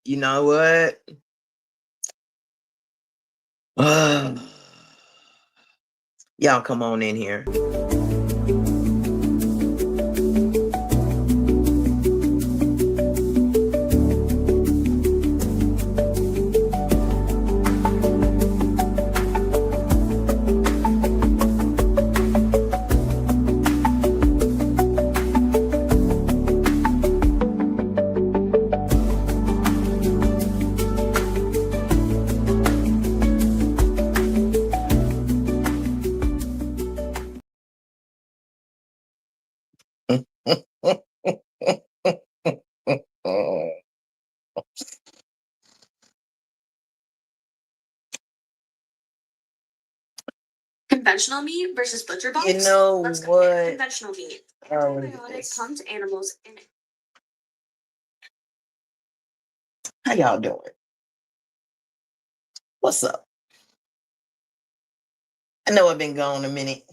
You know what? Y'all come on in here. Conventional meat versus butcher box. You know Let's what? conventional meat. Antibiotic pumped animals in it. How y'all doing? What's up? I know I've been gone a minute.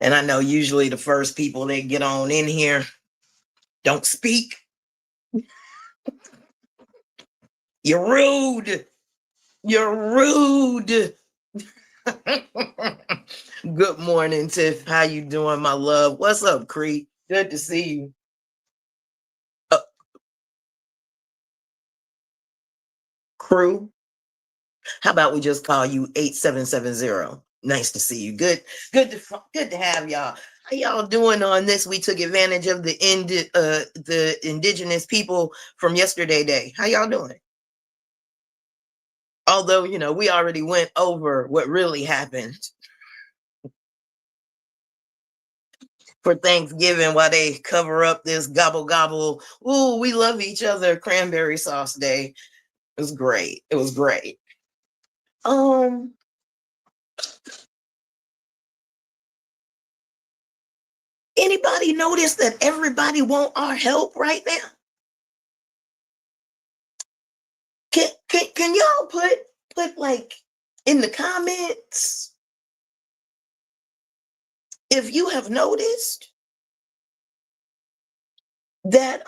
And I know usually the first people that get on in here don't speak. You're rude. You're rude. Good morning, Tiff. How you doing, my love? What's up, Cree? Good to see you. Crew, how about we just call you 8770? Nice to see you. Good to have y'all. How y'all doing on this? We took advantage of the indigenous people from yesterday day. How y'all doing? Although, you know, we already went over what really happened for Thanksgiving while they cover up this gobble gobble. Ooh, we love each other cranberry sauce day. It was great. It was great. Anybody notice that everybody want our help right now? Can y'all put like in the comments if you have noticed that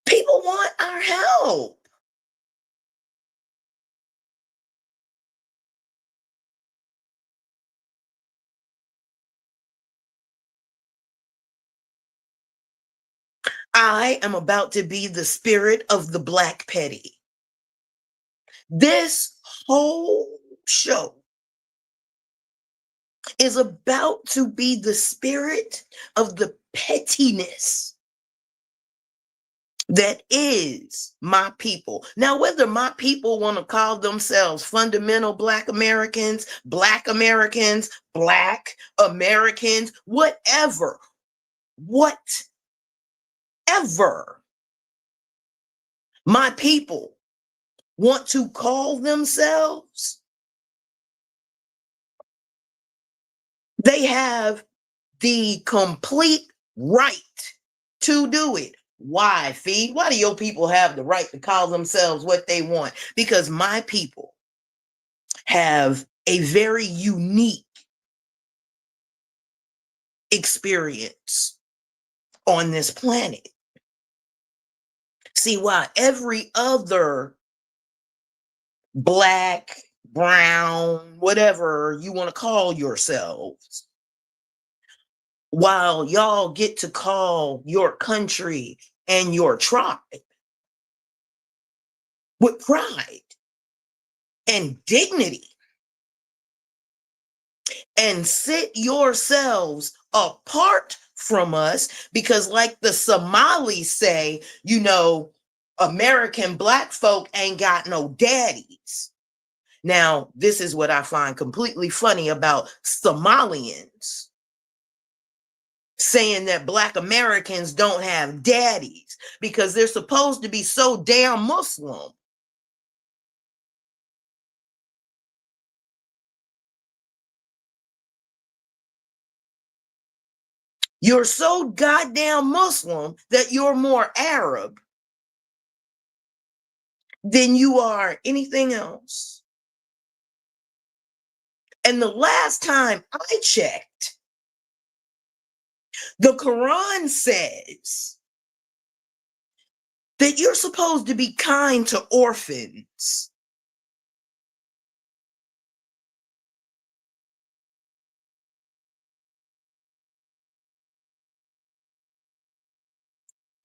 people want our help. I am about to be the spirit of the Black petty. This whole show is about to be the spirit of the pettiness that is my people. Now, whether my people want to call themselves fundamental Black Americans, Black Americans, Black Americans, whatever, my people want to call themselves, they have the complete right to do it. Why, Fee? Why do your people have the right to call themselves what they want? Because my people have a very unique experience on this planet. See, while every other Black, brown, whatever you want to call yourselves, while y'all get to call your country and your tribe with pride and dignity and sit yourselves apart from us, because like the Somalis say, you know, American Black folk ain't got no daddies. Now, this is what I find completely funny about Somalians saying that Black Americans don't have daddies because they're supposed to be so damn Muslim. You're so goddamn Muslim that you're more Arab than you are anything else. And the last time I checked, The Quran says that you're supposed to be kind to orphans.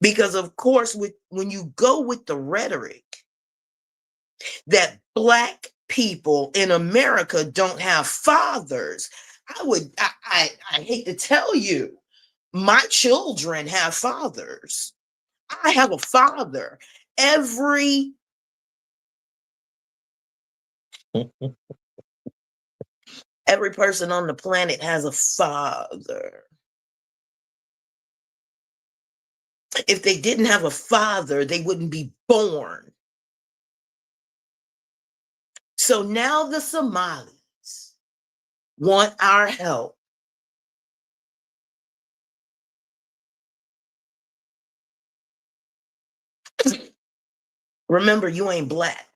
Because of course, when you go with the rhetoric that Black people in America don't have fathers, I hate to tell you, my children have fathers. I have a father. Every person on the planet has a father. If they didn't have a father, they wouldn't be born. So now the Somalis want our help. Remember, you ain't Black.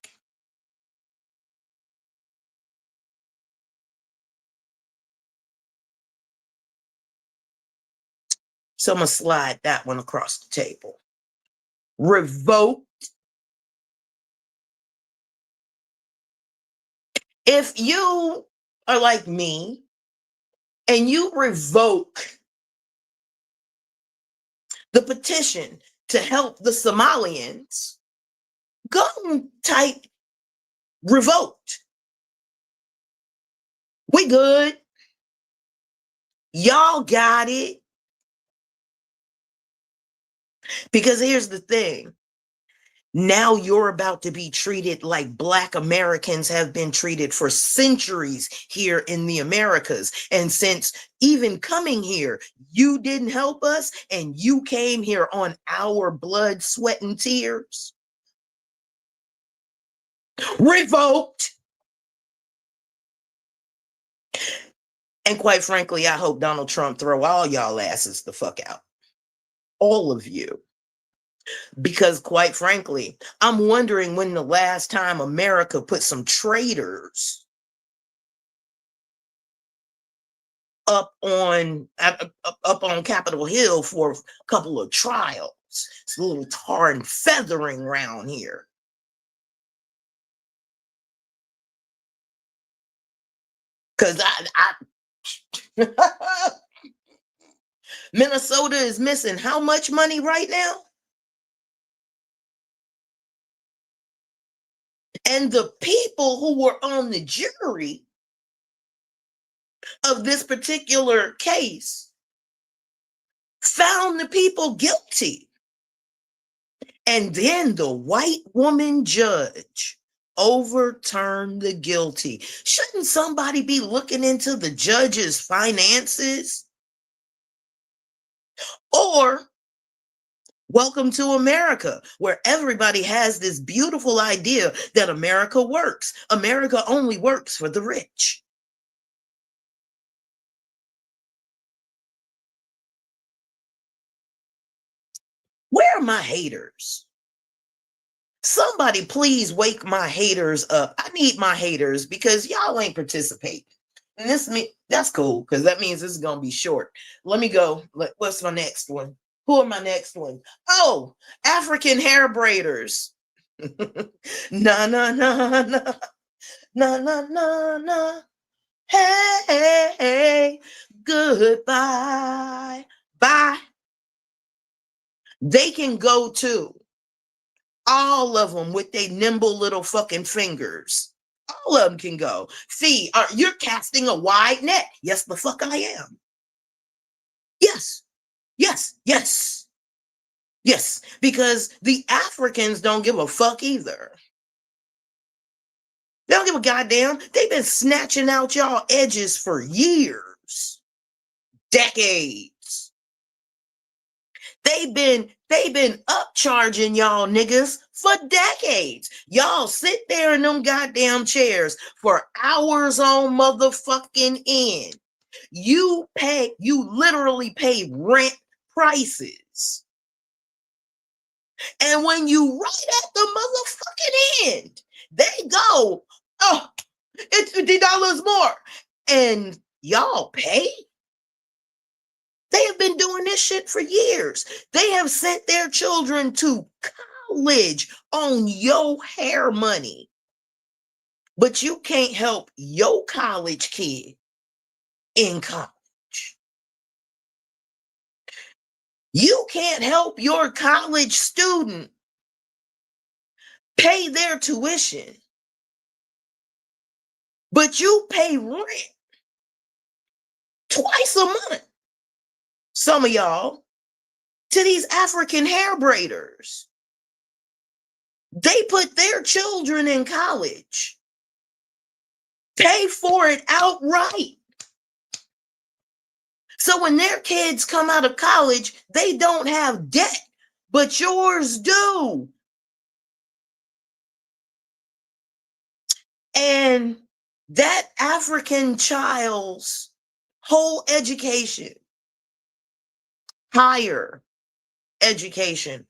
So I'm going to slide that one across the table. Revoke. If you are like me and you revoke the petition to help the Somalians, go and type revoked. We good. Y'all got it. Because here's the thing. Now you're about to be treated like Black Americans have been treated for centuries here in the Americas. And since even coming here, you didn't help us and you came here on our blood, sweat, and tears. Revoked. And quite frankly, I hope Donald Trump throw all y'all asses the fuck out. All of you. Because quite frankly, I'm wondering when the last time America put some traitors up on Capitol Hill for a couple of trials. It's a little tar and feathering around here. Because Minnesota is missing how much money right now? And the people who were on the jury of this particular case found the people guilty. And then the white woman judge overturned the guilty. Shouldn't somebody be looking into the judge's finances? Or welcome to America, where everybody has this beautiful idea that America works. America only works for the rich. Where are my haters? Somebody please wake my haters up. I need my haters because y'all ain't participating. And that's cool because that means this is gonna be short. Let me go. What's my next one? Who are my next one? Oh, African hair braiders. Na na na na na na na na. Hey, hey, goodbye. Bye. They can go too. All of them with their nimble little fucking fingers. All of them can go. See, you're casting a wide net. Yes, the fuck I am. Yes, yes, yes, yes. Because the Africans don't give a fuck either. They don't give a goddamn. They've been snatching out y'all edges for years, decades. They've been upcharging y'all niggas for decades. Y'all sit there in them goddamn chairs for hours on motherfucking end. You literally pay rent prices. And when you right at the motherfucking end, they go, oh, it's $50 more. And y'all pay? They have been doing this shit for years. They have sent their children to college on your hair money. But you can't help your college kid in college. You can't help your college student pay their tuition, but you pay rent twice a month, some of y'all, to these African hair braiders. They put their children in college, pay for it outright. So when their kids come out of college, they don't have debt, but yours do. And that African child's whole education, higher education,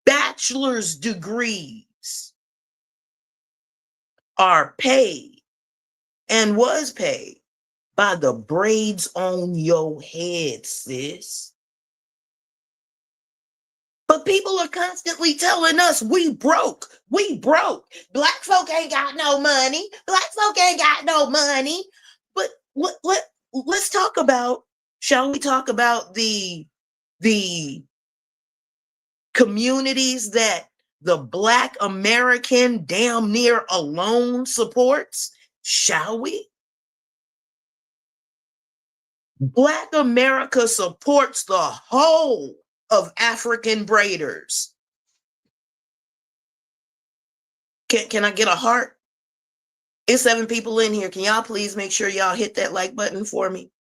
bachelor's degrees are paid and was paid by the braids on your head, sis. But people are constantly telling us we broke. Black folk ain't got no money. Black folk ain't got no money. But let's talk about, shall we talk about the communities that the Black American damn near alone supports? Shall we? Black America supports the whole of African braiders. Can I get a heart? It's 7 people in here. Can y'all please make sure y'all hit that like button for me?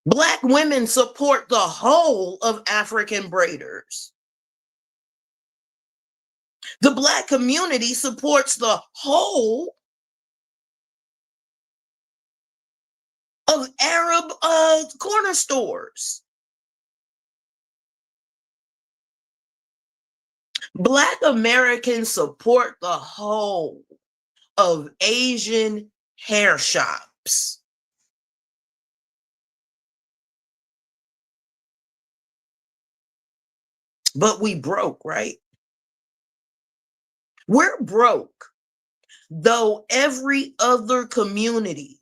Black women support the whole of African braiders. The Black community supports the whole of Arab corner stores. Black Americans support the whole of Asian hair shops. But we broke, right? We're broke, though every other community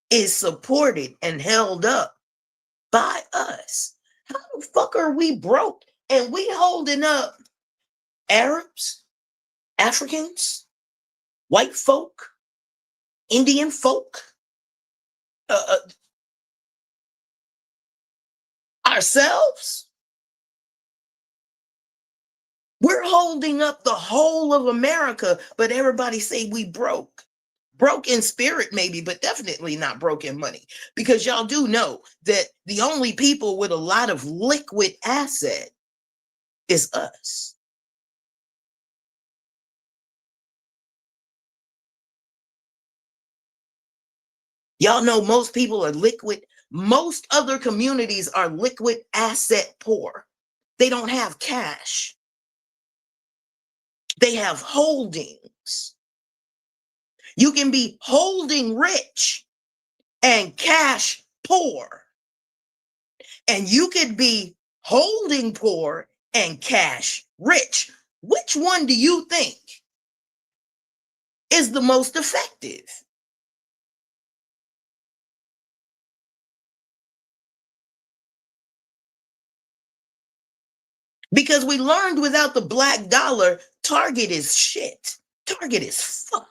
is supported and held up by us. How the fuck are we broke? And we holding up Arabs, Africans, white folk, Indian folk, ourselves. We're holding up the whole of America, but everybody say we broke. Broke in spirit maybe, but definitely not broke in money. Because y'all do know that the only people with a lot of liquid asset is us. Y'all know most people are liquid. Most other communities are liquid asset poor. They don't have cash. They have holdings. You can be holding rich and cash poor. And you could be holding poor and cash rich. Which one do you think is the most effective? Because we learned without the black dollar, Target is shit. Target is fucked.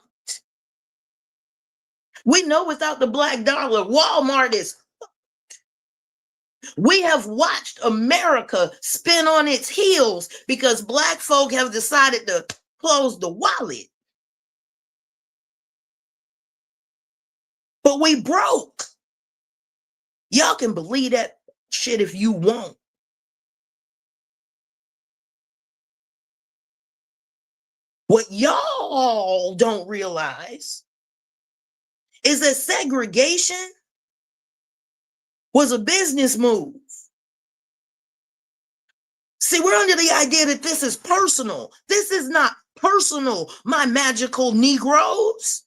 We know without the black dollar, Walmart is fucked. We have watched America spin on its heels because black folk have decided to close the wallet. But we broke. Y'all can believe that shit if you want. What y'all don't realize is that segregation was a business move. See, we're under the idea that this is personal. This is not personal, my magical Negroes.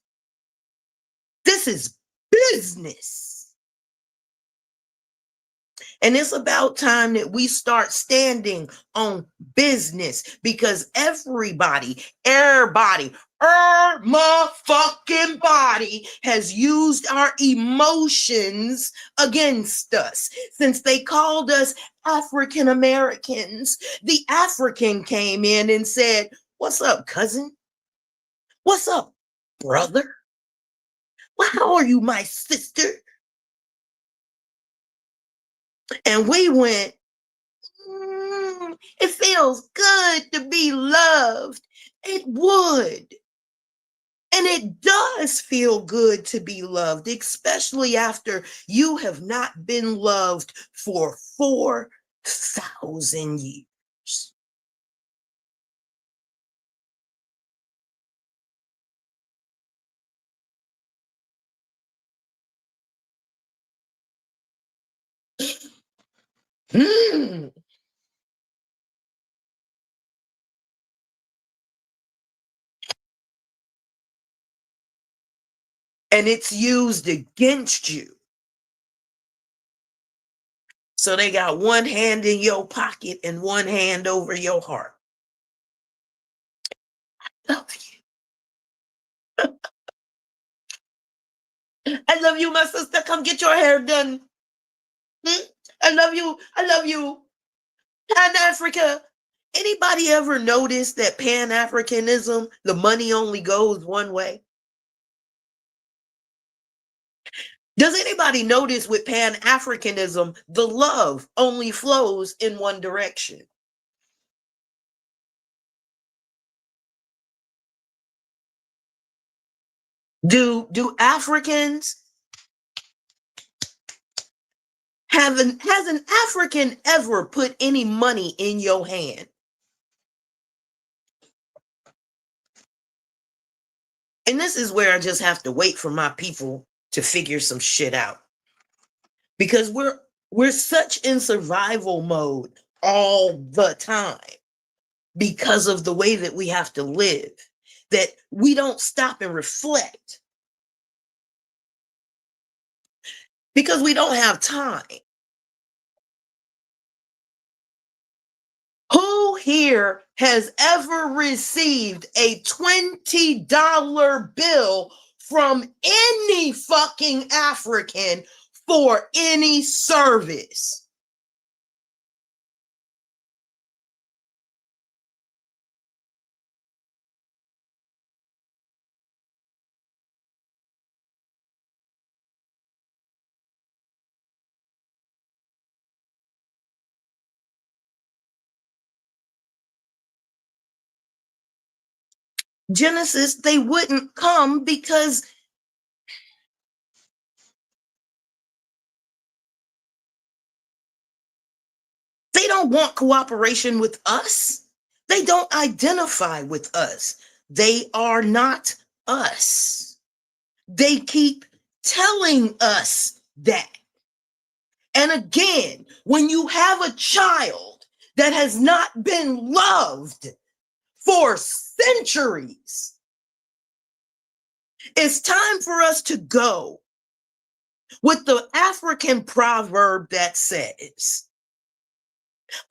This is business. And it's about time that we start standing on business, because everybody, motherfucking body has used our emotions against us. Since they called us African Americans, the African came in and said, "What's up, cousin? What's up, brother? Well, how are you, my sister?" And we went, it feels good to be loved. It would. And it does feel good to be loved, especially after you have not been loved for 4,000 years. Mm. And it's used against you. So they got one hand in your pocket and one hand over your heart. I love you. I love you, my sister. Come get your hair done. I love you. I love you. Pan-Africa. Anybody ever notice that Pan-Africanism, the money only goes one way? Does anybody notice with Pan-Africanism, the love only flows in one direction? Do Africans has an African ever put any money in your hand? And this is where I just have to wait for my people to figure some shit out. Because we're such in survival mode all the time because of the way that we have to live, that we don't stop and reflect because we don't have time. Who here has ever received a $20 bill from any fucking African for any service? Genesis, they wouldn't come because they don't want cooperation with us. They don't identify with us. They are not us. They keep telling us that. And again, when you have a child that has not been loved for centuries, it's time for us to go with the African proverb that says,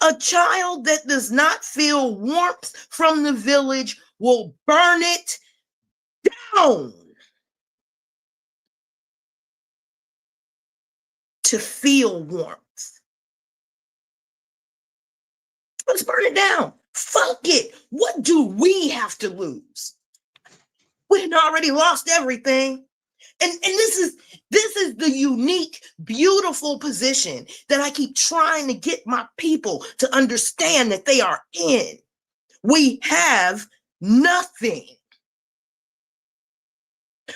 a child that does not feel warmth from the village will burn it down. To feel warmth. Let's burn it down. Fuck it. What do we have to lose? We had already lost everything. And this is the unique, beautiful position that I keep trying to get my people to understand that they are in. We have nothing.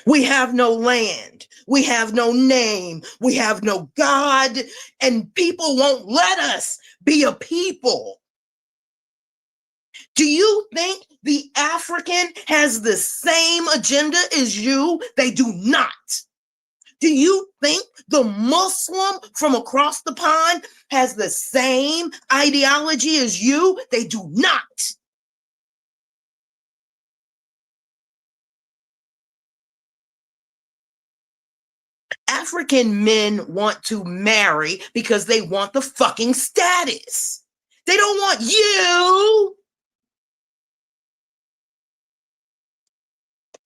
We have no land. We have no name. We have no God. And people won't let us be a people. Do you think the African has the same agenda as you? They do not. Do you think the Muslim from across the pond has the same ideology as you? They do not. African men want to marry because they want the fucking status. They don't want you.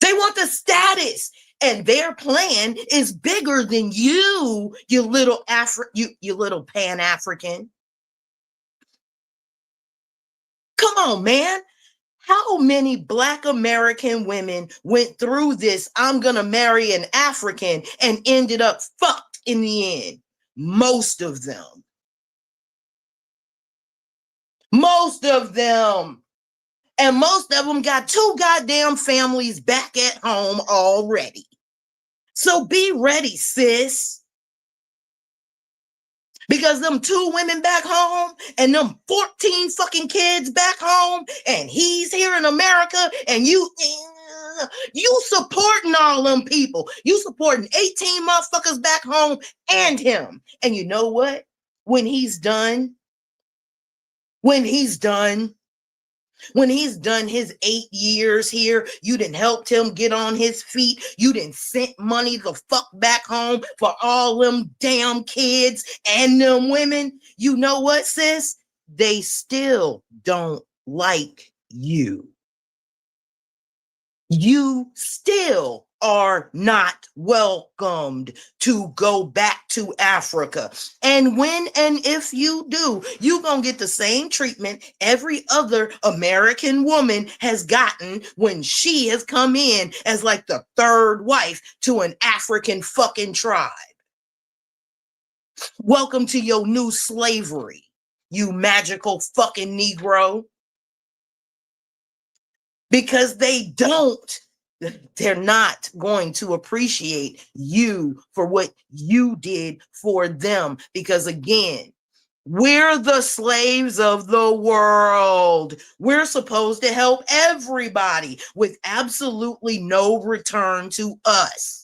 They want the status. And their plan is bigger than you, you little you little Pan-African. Come on, man. How many Black American women went through this? I'm going to marry an African and ended up fucked in the end. Most of them. Most of them. And most of them got 2 goddamn families back at home already. So be ready, sis. Because them 2 women back home and them 14 fucking kids back home, and he's here in America, and you supporting all them people. You supporting 18 motherfuckers back home and him. And you know what? When he's done his 8 years here, you done helped him get on his feet. You done sent money the fuck back home for all them damn kids and them women. You know what, sis? They still don't like you. You still are not welcomed to go back to Africa. And when and if you do, you're going to get the same treatment every other American woman has gotten when she has come in as like the 3rd wife to an African fucking tribe. Welcome to your new slavery, you magical fucking Negro. Because they're not going to appreciate you for what you did for them. Because again, we're the slaves of the world. We're supposed to help everybody with absolutely no return to us.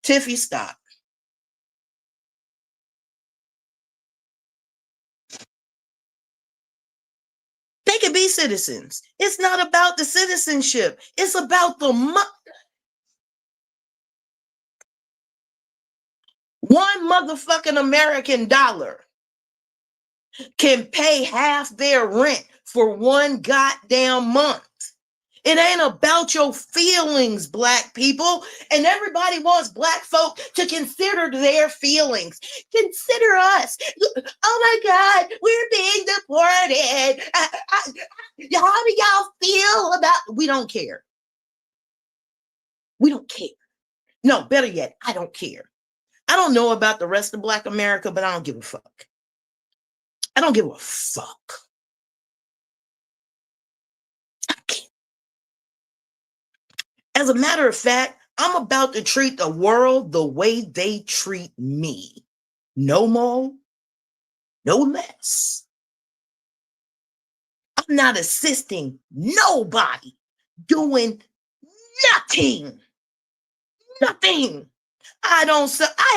Tiffy, stop. They can be citizens. It's not about the citizenship. It's about the one motherfucking American dollar can pay half their rent for one goddamn month. It ain't about your feelings, Black people. And everybody wants Black folk to consider their feelings. Consider us. Oh my God, we're being deported. How do y'all feel about? We don't care. We don't care. No, better yet, I don't care. I don't know about the rest of Black America, but I don't give a fuck. I don't give a fuck. As a matter of fact, I'm about to treat the world the way they treat me. No more, no less. I'm not assisting nobody doing nothing. Nothing. I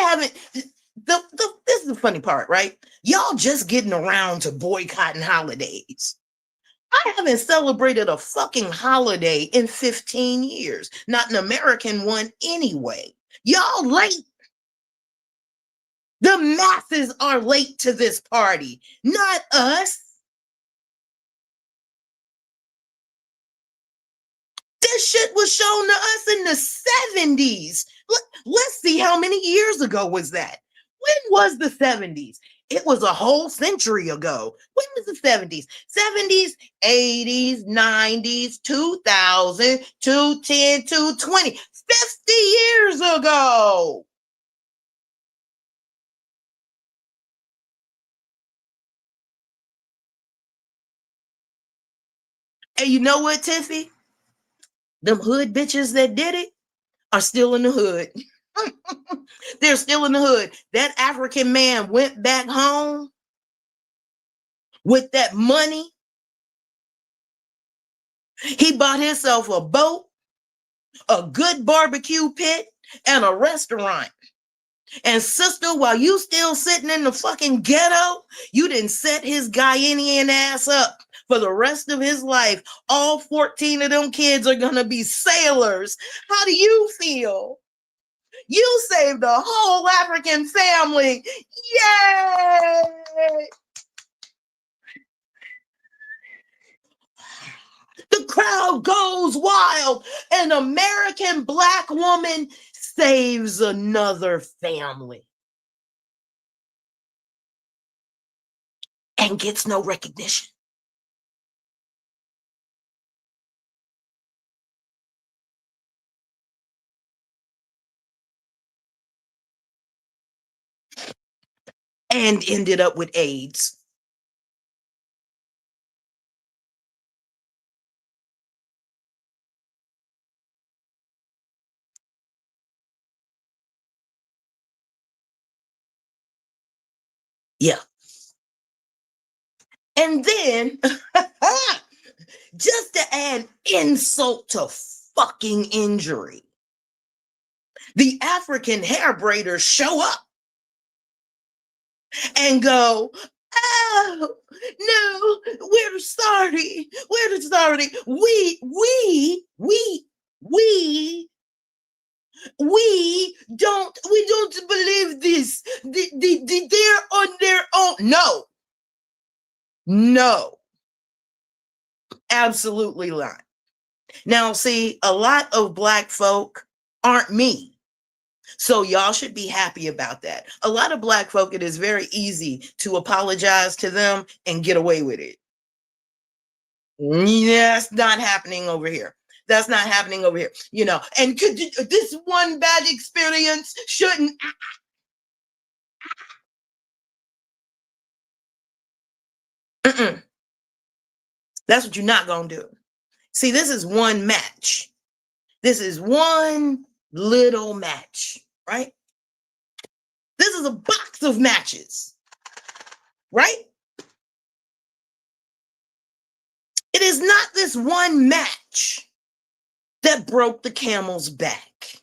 haven't. This is the funny part, right? Y'all just getting around to boycotting holidays. I haven't celebrated a fucking holiday in 15 years. Not an American one anyway. Y'all late. The masses are late to this party, not us. This shit was shown to us in the 70s. Let's see how many years ago was that. When was the 70s? It was a whole century ago. When was the 70s? 70s, 80s, 90s, 2000, 210, 220. 50 years ago. And you know what, Tiffy? Them hood bitches that did it are still in the hood. They're still in the hood. That African man went back home with that money. He bought himself a boat, a good barbecue pit, and a restaurant. And sister, while you still sitting in the fucking ghetto, you didn't set his Guyanese ass up for the rest of his life. All 14 of them kids are gonna be sailors. How do you feel? You saved a whole African family. Yay! The crowd goes wild. An American Black woman saves another family and gets no recognition. And ended up with AIDS. Yeah. And then, just to add insult to fucking injury, the African hair braiders show up and go, oh, no, we're sorry. We're sorry. We don't believe this. They're on their own. No, absolutely not. Now, see, a lot of Black folk aren't me. So y'all should be happy about that. A lot of Black folk, it is very easy to apologize to them and get away with it. That's not happening over here. That's not happening over here. You know, and could this one bad experience shouldn't. Mm-mm. That's what you're not going to do. See, this is one match. This is one little match, right? This is a box of matches, right? It is not this one match that broke the camel's back.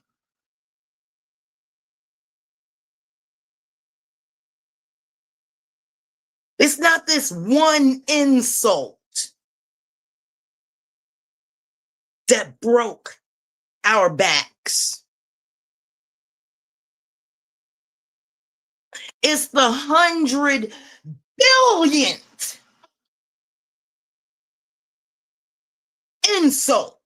It's not this one insult that broke our backs. It's the 100 billionth insult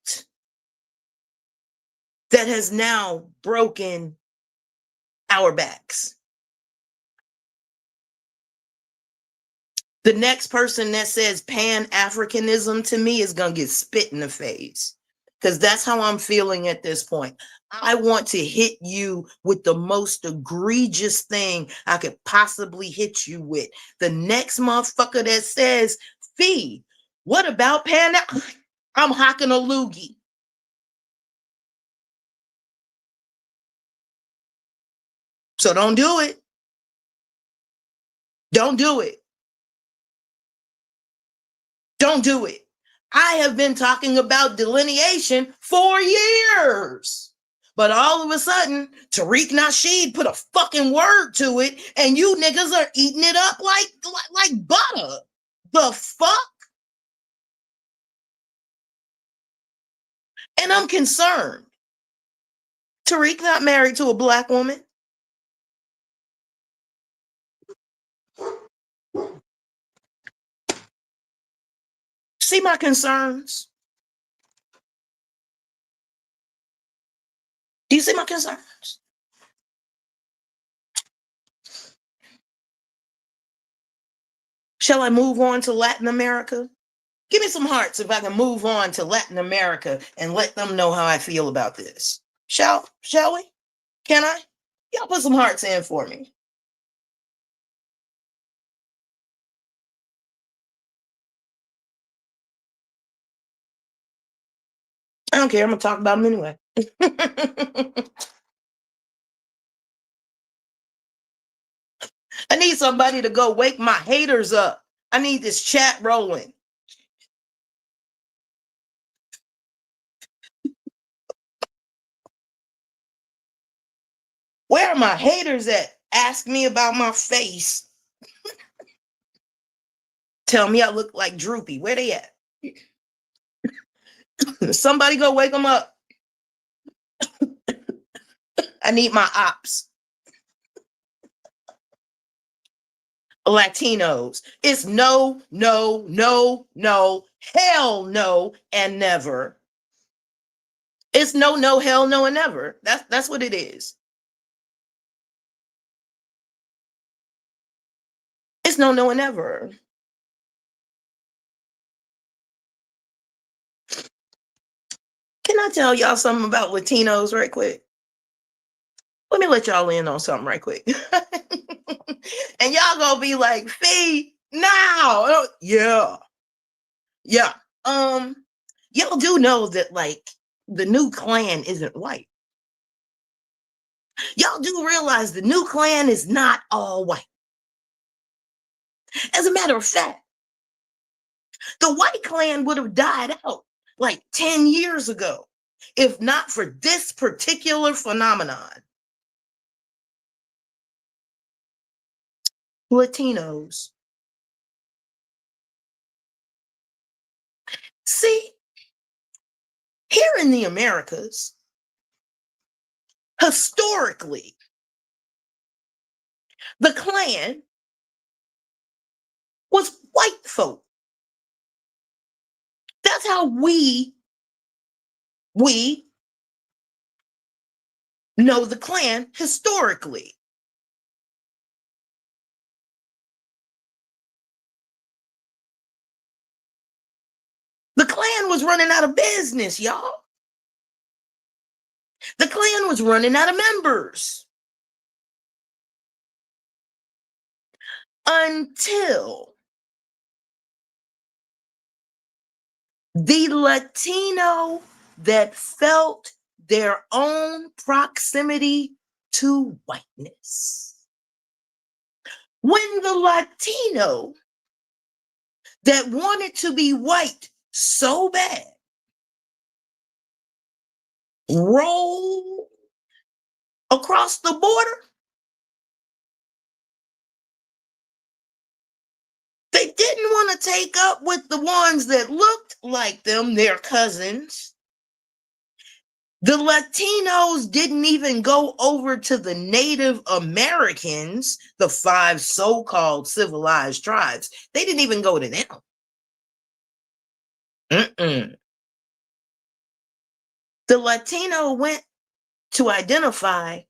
that has now broken our backs. The next person that says Pan-Africanism to me is going to get spit in the face, because that's how I'm feeling at this point. I want to hit you with the most egregious thing I could possibly hit you with. The next motherfucker that says, Fee, what about Pan? I'm hocking a loogie. So don't do it. Don't do it. Don't do it. I have been talking about delineation for years. But all of a sudden, Tariq Nasheed put a fucking word to it, and you niggas are eating it up like butter. The fuck? And I'm concerned. Tariq not married to a Black woman. See my concerns? Do you see my concerns? Shall I move on to Latin America? Give me some hearts if I can move on to Latin America and let them know how I feel about this. Shall we? Can I? Y'all put some hearts in for me. I don't care. I'm going to talk about them anyway. I need somebody to go wake my haters up. I need this chat rolling. Where are my haters at? Ask me about my face. Tell me I look like Droopy. Where they at? Somebody go wake them up. I need my ops. Latinos. It's no, no, no, no, hell no, and never. It's no, no, hell no, and never. That's what it is. It's no, no, and never. Can I tell y'all something about Latinos right quick? Let me let y'all in on something right quick. And y'all gonna be like, Fee, now. Yeah. Yeah. Y'all do know that like the new clan isn't white. Y'all do realize the new clan is not all white. As a matter of fact, the white clan would have died out like 10 years ago if not for this particular phenomenon. Latinos. See, here in the Americas, historically, the Klan was white folk. That's how we know the Klan historically. The Klan was running out of business, y'all. The Klan was running out of members. Until the Latino that felt their own proximity to whiteness. When the Latino that wanted to be white so bad rolled across the border, they didn't want to take up with the ones that looked like them, their cousins. The Latinos didn't even go over to the Native Americans, the 5 so-called civilized tribes. They didn't even go to them. The Latino went to identify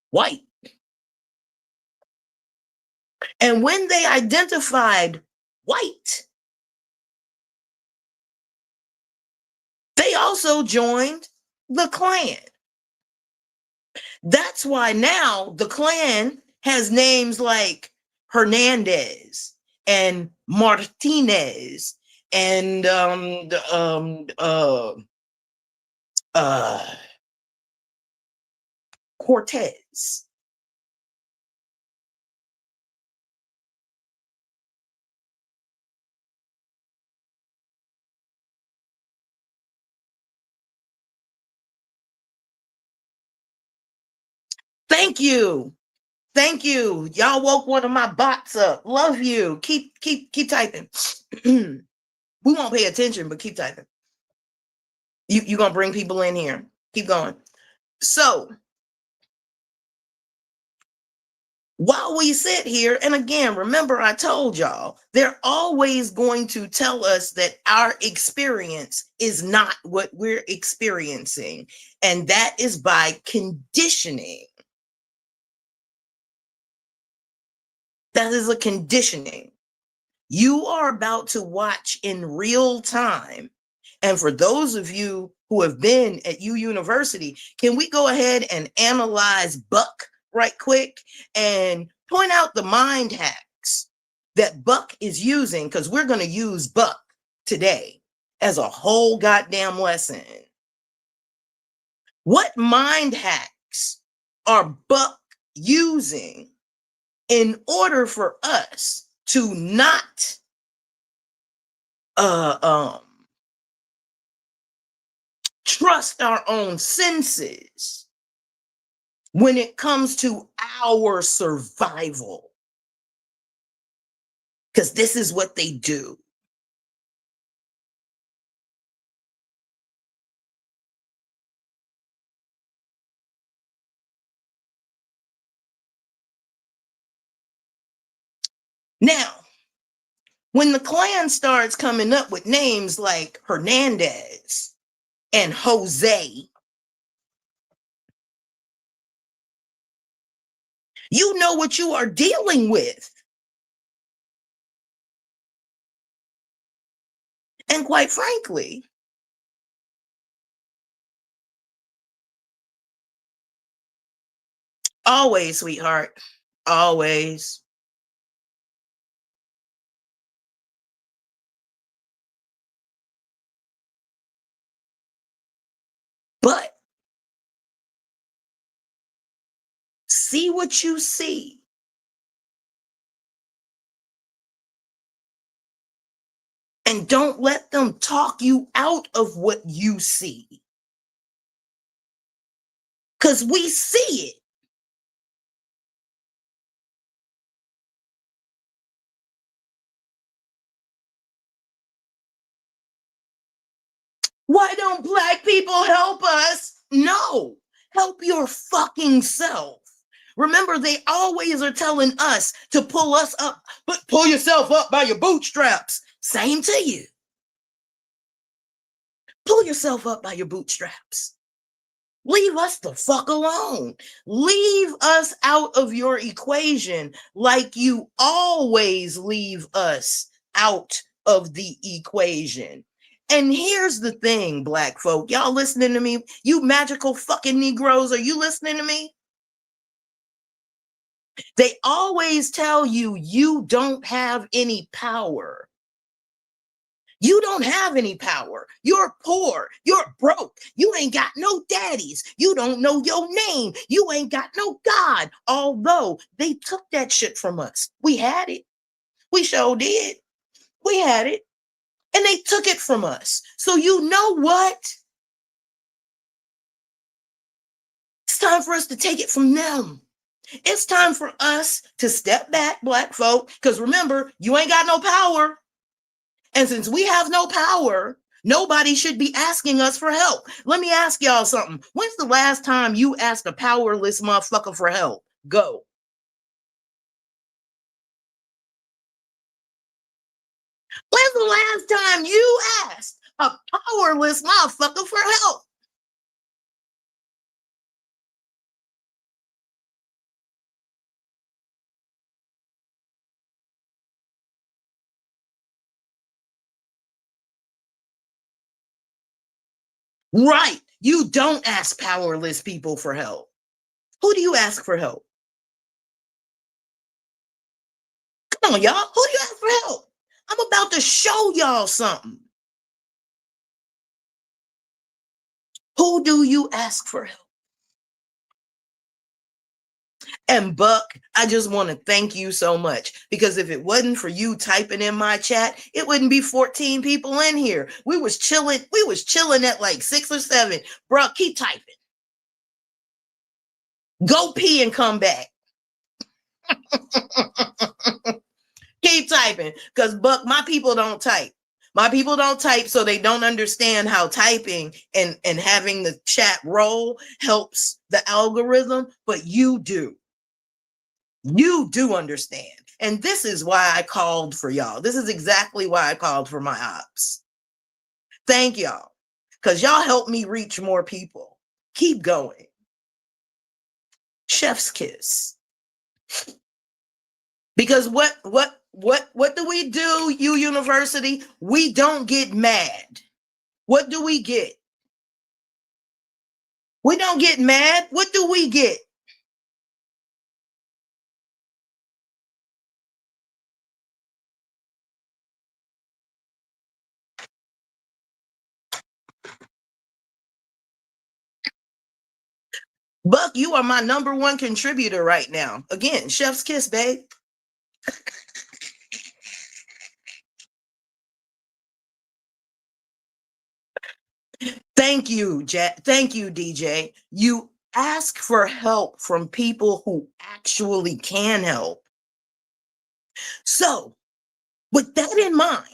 white. And when they identified white, they also joined the Klan. That's why now the Klan has names like Hernandez and Martinez and Cortez. Thank you. Thank you. Y'all woke one of my bots up. Love you. Keep typing. We won't pay attention, but keep typing. You're gonna bring people in here. Keep going. So while we sit here, and again, remember I told y'all, they're always going to tell us that our experience is not what we're experiencing. And that is by conditioning. That is a conditioning. You are about to watch in real time. And for those of you who have been at U University, can we go ahead and analyze Buck right quick and point out the mind hacks that Buck is using? Because we're going to use Buck today as a whole goddamn lesson. What mind hacks are Buck using in order for us to not trust our own senses, when it comes to our survival. Because this is what they do. Now, when the Klan starts coming up with names like Hernandez and Jose, you know what you are dealing with. And quite frankly, always, sweetheart, always. But see what you see. And don't let them talk you out of what you see. Because we see it. Why don't Black people help us? No, help your fucking self. Remember, they always are telling us to pull us up, but pull yourself up by your bootstraps. Same to you. Pull yourself up by your bootstraps. Leave us the fuck alone. Leave us out of your equation like you always leave us out of the equation. And here's the thing, Black folk. Y'all listening to me? You magical fucking Negroes, are you listening to me? They always tell you you don't have any power. You don't have any power. You're poor. You're broke. You ain't got no daddies. You don't know your name. You ain't got no God. Although they took that shit from us. We had it. We sure did. We had it. And they took it from us. So you know what? It's time for us to take it from them. It's time for us to step back, Black folk. Because remember, you ain't got no power. And since we have no power, nobody should be asking us for help. Let me ask y'all something. When's the last time you asked a powerless motherfucker for help? Go. When's the last time you asked a powerless motherfucker for help? Right. You don't ask powerless people for help. Who do you ask for help? Come on, y'all. Who do you ask for help? I'm about to show y'all something. Who do you ask for help? And Buck, I just want to thank you so much, because if it wasn't for you typing in my chat, it wouldn't be 14 people in here. We was chilling at like 6 or 7. Bro, keep typing. Go pee and come back. Keep typing, because Buck, my people don't type. My people don't type, so they don't understand how typing and having the chat roll helps the algorithm, but you do. You do understand. And this is why I called for y'all. This is exactly why I called for my ops. Thank y'all, because y'all help me reach more people. Keep going. Chef's kiss. Because what do we do, U University? We don't get mad. What do we get? We don't get mad. What do we get? Buck, you are my #1 contributor right now. Again, chef's kiss, babe. Thank you, Jack. Thank you, DJ. You ask for help from people who actually can help. So, with that in mind,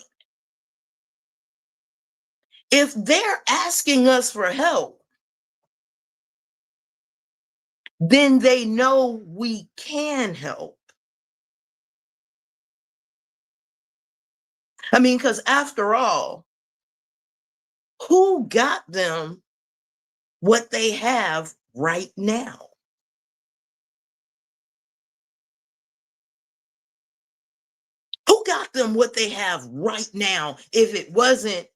if they're asking us for help, then they know we can help. I mean, because after all, who got them what they have right now? Who got them what they have right now if it wasn't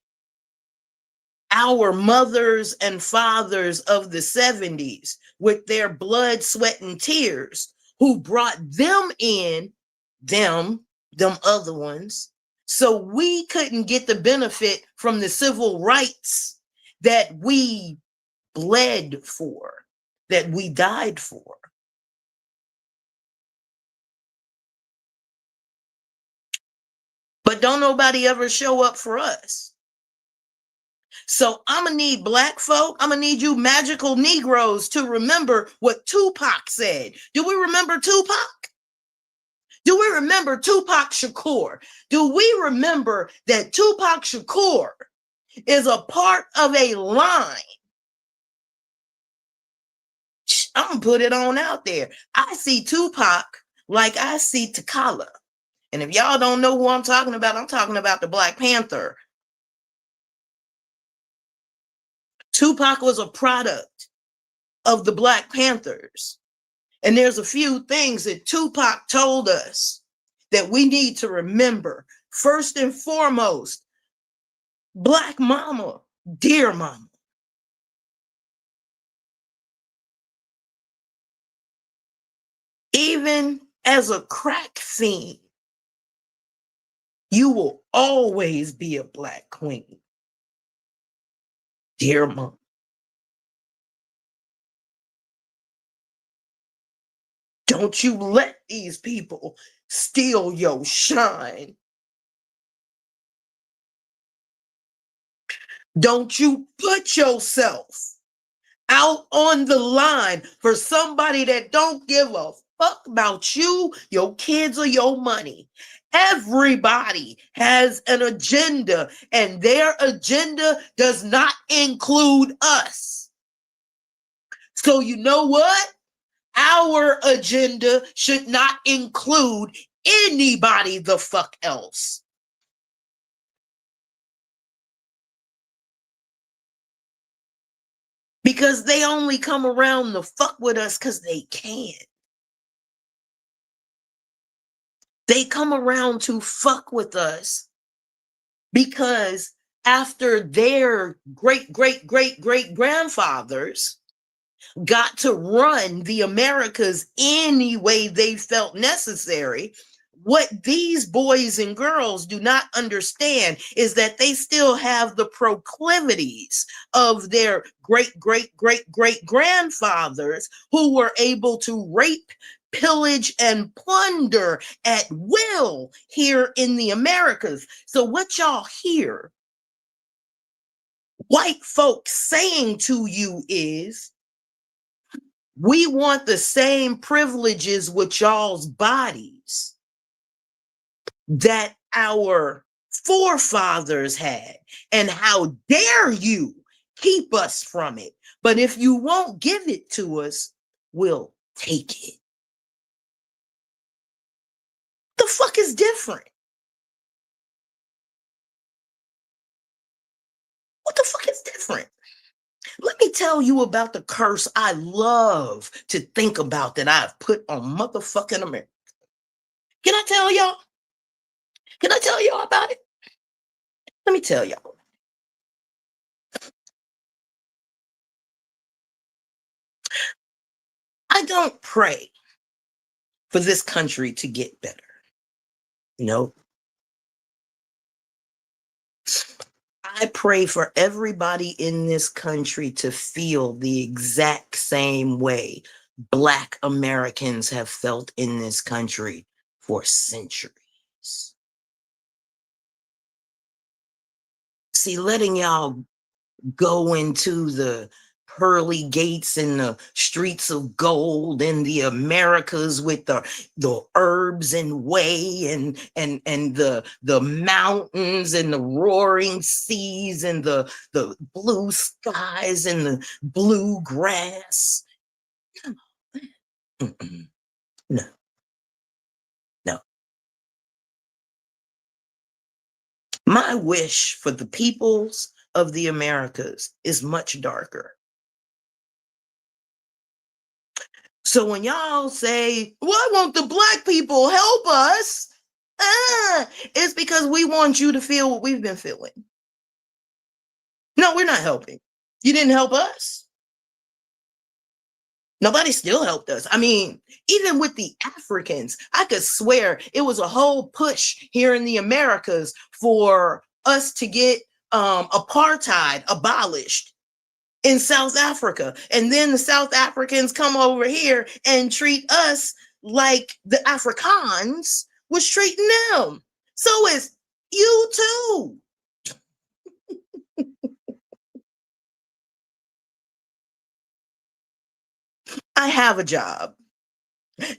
our mothers and fathers of the 70s with their blood, sweat, and tears who brought them in, them other ones, so we couldn't get the benefit from the civil rights that we bled for, that we died for. But don't nobody ever show up for us. So I'm going to need Black folk, I'm going to need you Magical Negros to remember what Tupac said. Do we remember Tupac? Do we remember Tupac Shakur? Do we remember that Tupac Shakur is a part of a line? I'm going to put it on out there. I see Tupac like I see T'Challa. And if y'all don't know who I'm talking about the Black Panther. Tupac was a product of the Black Panthers. And there's a few things that Tupac told us that we need to remember. First and foremost, Black mama, dear mama. Even as a crack fiend, you will always be a Black queen. Dear mama. Don't you let these people steal your shine. Don't you put yourself out on the line for somebody that don't give a fuck about you, your kids, or your money. Everybody has an agenda, and their agenda does not include us. So you know what? Our agenda should not include anybody the fuck else. Because they only come around to fuck with us because they can. They come around to fuck with us because after their great grandfathers got to run the Americas any way they felt necessary, what these boys and girls do not understand is that they still have the proclivities of their great grandfathers who were able to rape, pillage, and plunder at will here in the Americas. So what y'all hear white folks saying to you is, we want the same privileges with y'all's bodies that our forefathers had. And how dare you keep us from it? But if you won't give it to us, we'll take it. The fuck is different? What the fuck is different? Let me tell you about the curse I love to think about that I've put on motherfucking America. Can I tell y'all? Can I tell y'all about it? Let me tell y'all. I don't pray for this country to get better. No. I pray for everybody in this country to feel the exact same way Black Americans have felt in this country for centuries. See, letting y'all go into the pearly gates and the streets of gold in the Americas with the herbs and whey and the mountains and the roaring seas and the blue skies and the blue grass. Mm-mm. No, no. My wish for the peoples of the Americas is much darker. So when y'all say, why won't the Black people help us? It's because we want you to feel what we've been feeling. No, we're not helping. You didn't help us. Nobody still helped us. I mean, even with the Africans, I could swear it was a whole push here in the Americas for us to get apartheid abolished in South Africa. And then the South Africans come over here and treat us like the Afrikaans was treating them. So it's you too. I have a job,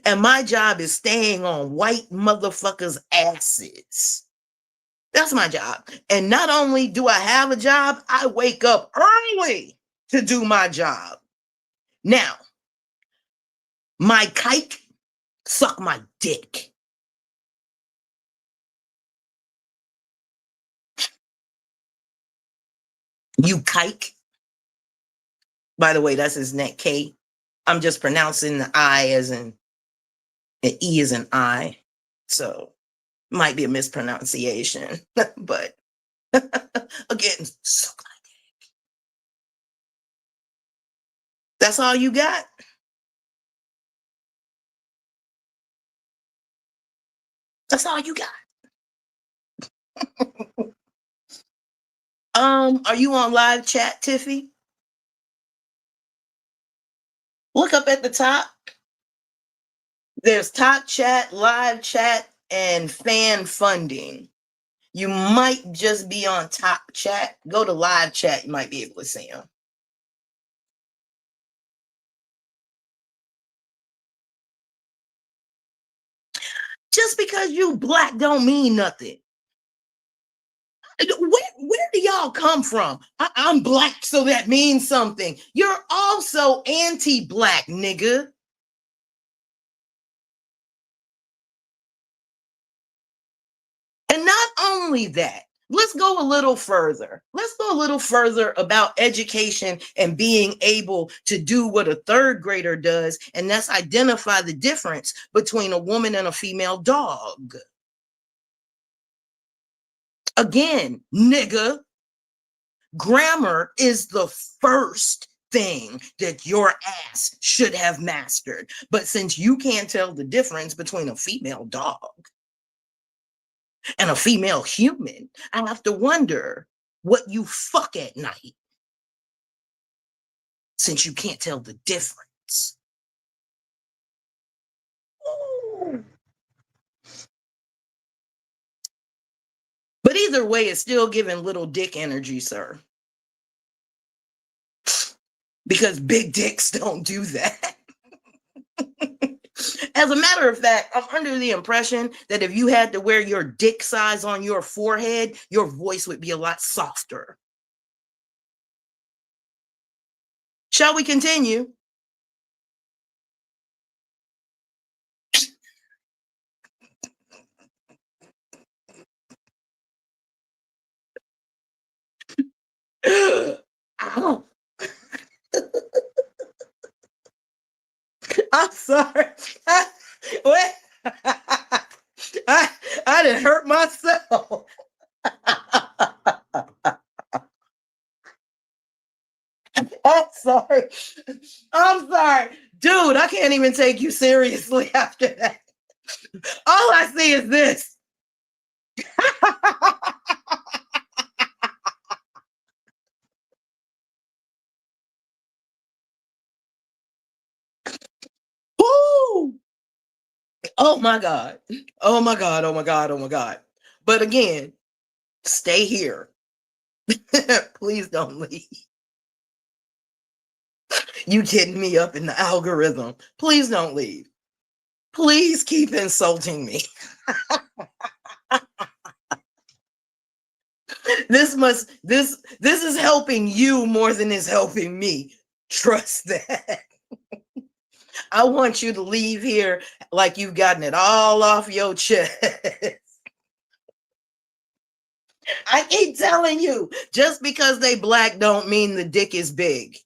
and my job is staying on white motherfuckers' asses. That's my job. And not only do I have a job, I wake up early to do my job. Now, my kike, suck my dick. You kike. By the way, that's his neck K. I'm just pronouncing the I as an E as an I. So might be a mispronunciation. But again, suck my dick. That's all you got? That's all you got. Are you on live chat, Tiffy? Look up at the top. There's top chat, live chat, and fan funding. You might just be on top chat. Go to live chat. You might be able to see them. Just because you Black don't mean nothing. Where do y'all come from? I'm Black, so that means something. You're also anti-Black, nigga. And not only that, let's go a little further. Let's go a little further about education and being able to do what a third grader does, and that's identify the difference between a woman and a female dog. Again, nigga, grammar is the first thing that your ass should have mastered. But since you can't tell the difference between a female dog and a female human, I have to wonder what you fuck at night, since you can't tell the difference. Ooh. But either way, it's still giving little dick energy, sir. Because big dicks don't do that. As a matter of fact, I'm under the impression that if you had to wear your dick size on your forehead, your voice would be a lot softer. Shall we continue? Ow. I'm sorry. Wait. I didn't hurt myself. I'm sorry. I'm sorry. Dude, I can't even take you seriously after that. All I see is this. Woo! Oh my God. Oh my God. Oh my God. Oh my God. But again, stay here. Please don't leave. You getting me up in the algorithm. Please don't leave. Please keep insulting me. This is helping you more than it's helping me. Trust that. I want you to leave here like you've gotten it all off your chest. I keep telling you, just because they black don't mean the dick is big.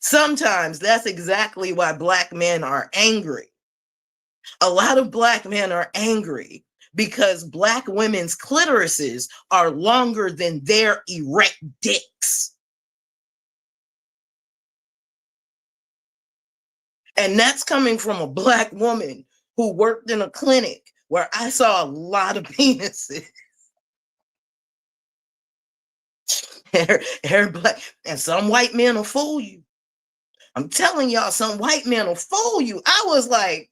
Sometimes that's exactly why black men are angry. A lot of black men are angry because black women's clitorises are longer than their erect dicks. And that's coming from a black woman who worked in a clinic where I saw a lot of penises. Hair black. And some white men will fool you. I'm telling y'all, some white men will fool you. I was like,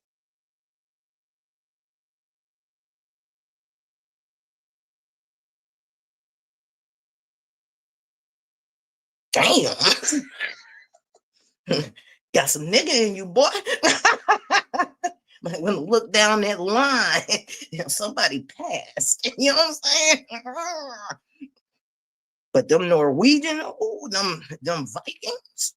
damn. Got some nigga in you, boy. Might want to look down that line. Somebody passed. You know what I'm saying? But them Norwegian, oh, them Vikings.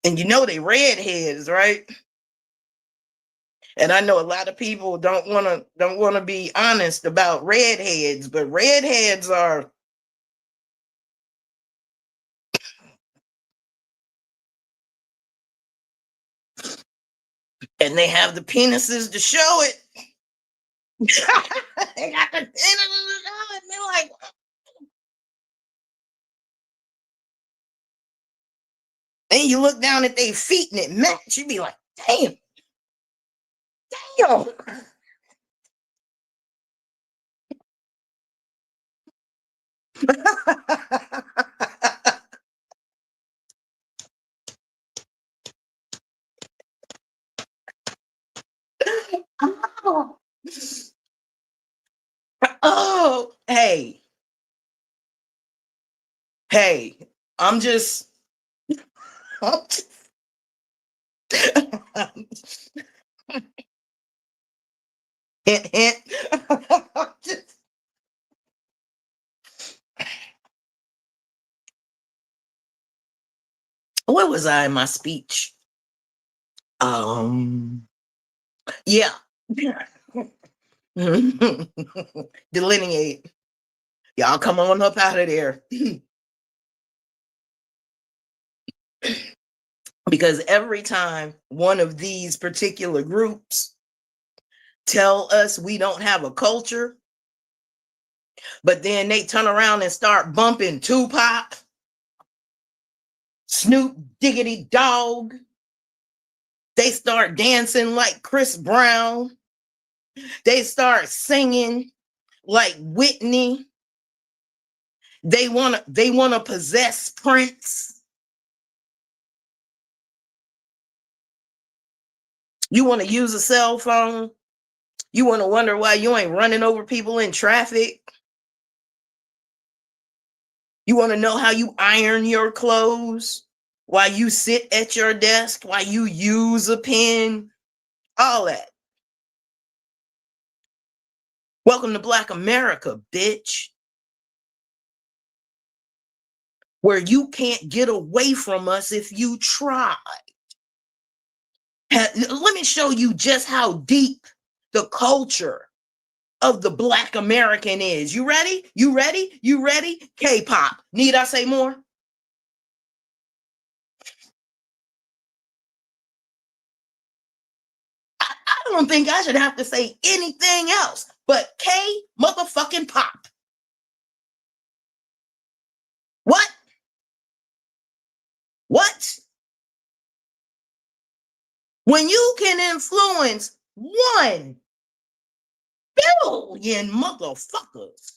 And you know they redheads, right? And I know a lot of people don't want to be honest about redheads, but redheads are, and they have the penises to show it. They got the penises to show it. They're like, then you look down at their feet and it match. You be like, damn. Damn. Oh. Oh, hey, I'm just, I'm just hint, hint. Where was I in my speech? Yeah. Delineate. Y'all come on up out of there. Because every time one of these particular groups tell us we don't have a culture, but then they turn around and start bumping Tupac, Snoop Diggity Dog. They start dancing like Chris Brown. They start singing like Whitney. They want to possess Prince. You want to use a cell phone. You want to wonder why you ain't running over people in traffic. You want to know how you iron your clothes, why you sit at your desk, why you use a pen, all that. Welcome to Black America, bitch. Where you can't get away from us if you try. Let me show you just how deep the culture of the Black American is. You ready? You ready? You ready? K-pop. Need I say more? I don't think I should have to say anything else but K motherfucking pop. What? What? When you can influence 1 billion motherfuckers.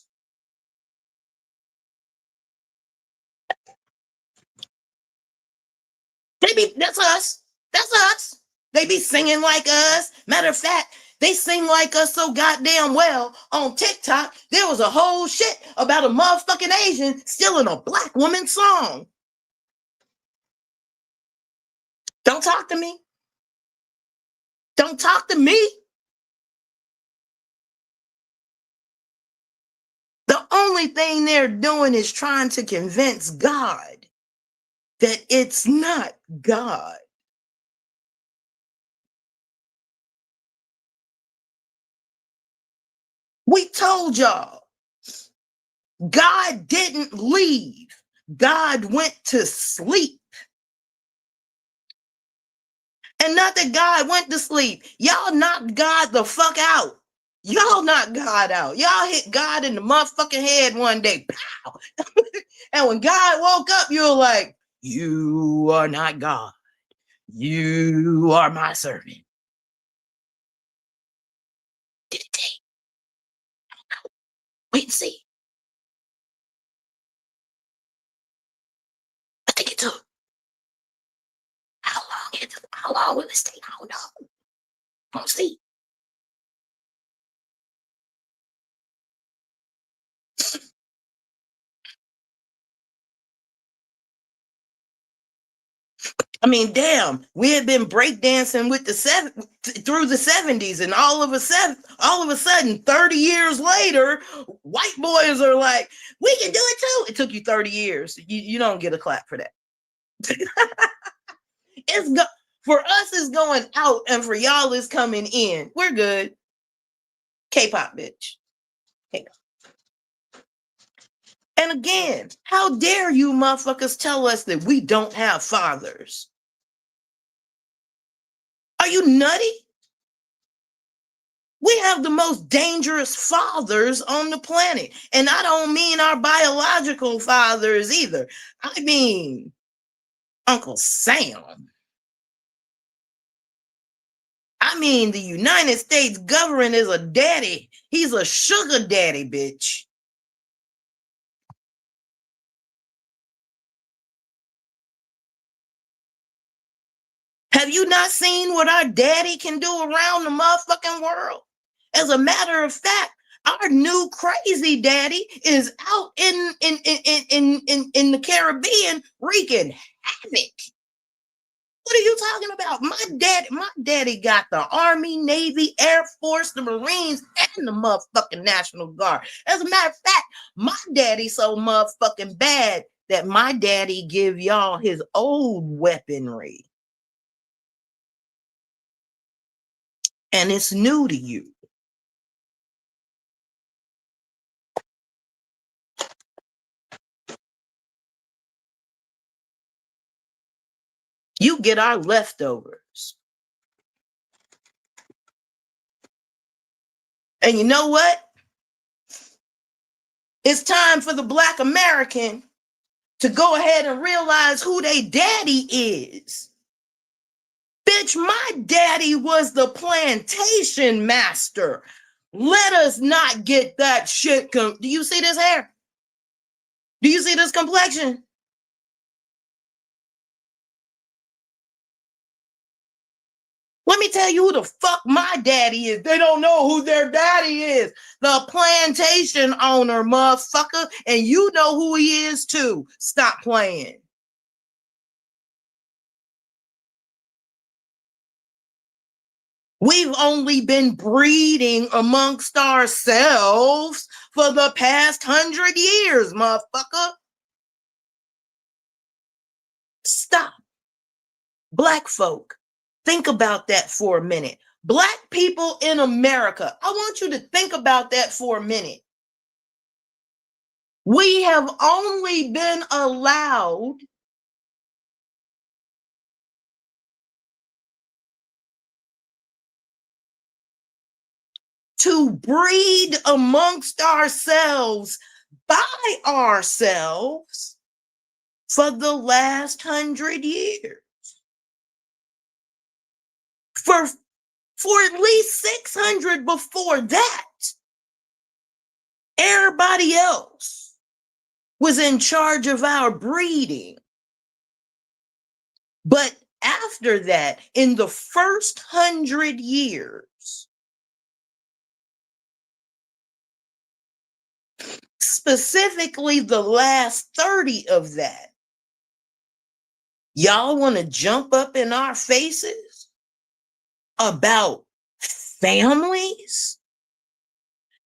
That's us. That's us. They be singing like us. Matter of fact, they sing like us so goddamn well on TikTok. There was a whole shit about a motherfucking Asian stealing a black woman's song. Don't talk to me. Don't talk to me. The only thing they're doing is trying to convince God that it's not God. We told y'all, God didn't leave. God went to sleep. And not that God went to sleep. Y'all knocked God the fuck out. Y'all knocked God out. Y'all hit God in the motherfucking head one day. Pow. And when God woke up, you were like, you are not God. You are my servant. Did it take? I don't know. Wait and see. I think it took. How long will it stay? I don't know. We'll see. I mean, damn, we had been breakdancing with through the 70s, and all of a sudden, 30 years later, white boys are like, we can do it too. It took you 30 years. You don't get a clap for that. For us, it's going out, and for y'all, it's coming in. We're good. K-pop, bitch. K-pop. And again, how dare you motherfuckers tell us that we don't have fathers? Are you nutty? We have the most dangerous fathers on the planet. And I don't mean our biological fathers either. I mean Uncle Sam. I mean the United States government is a daddy. He's a sugar daddy, bitch. Have you not seen what our daddy can do around the motherfucking world? As a matter of fact, our new crazy daddy is out in the Caribbean wreaking havoc. What are you talking about? My daddy got the Army, Navy, Air Force, the Marines, and the motherfucking National Guard. As a matter of fact, my daddy so motherfucking bad that my daddy give y'all his old weaponry. And it's new to you. You get our leftovers. And you know what? It's time for the Black American to go ahead and realize who they daddy is. Bitch, my daddy was the plantation master. Let us not get that shit. Do you see this hair? Do you see this complexion? Let me tell you who the fuck my daddy is. They don't know who their daddy is. The plantation owner, motherfucker. And you know who he is too. Stop playing. We've only been breeding amongst ourselves for the past 100 years, motherfucker. Stop. Black folk, think about that for a minute. Black people in America, I want you to think about that for a minute. We have only been allowed to breed amongst ourselves by ourselves for the last 100 years. For at least 600 before that, everybody else was in charge of our breeding. But after that, in the first 100 years, specifically the last 30 of that, y'all want to jump up in our faces about families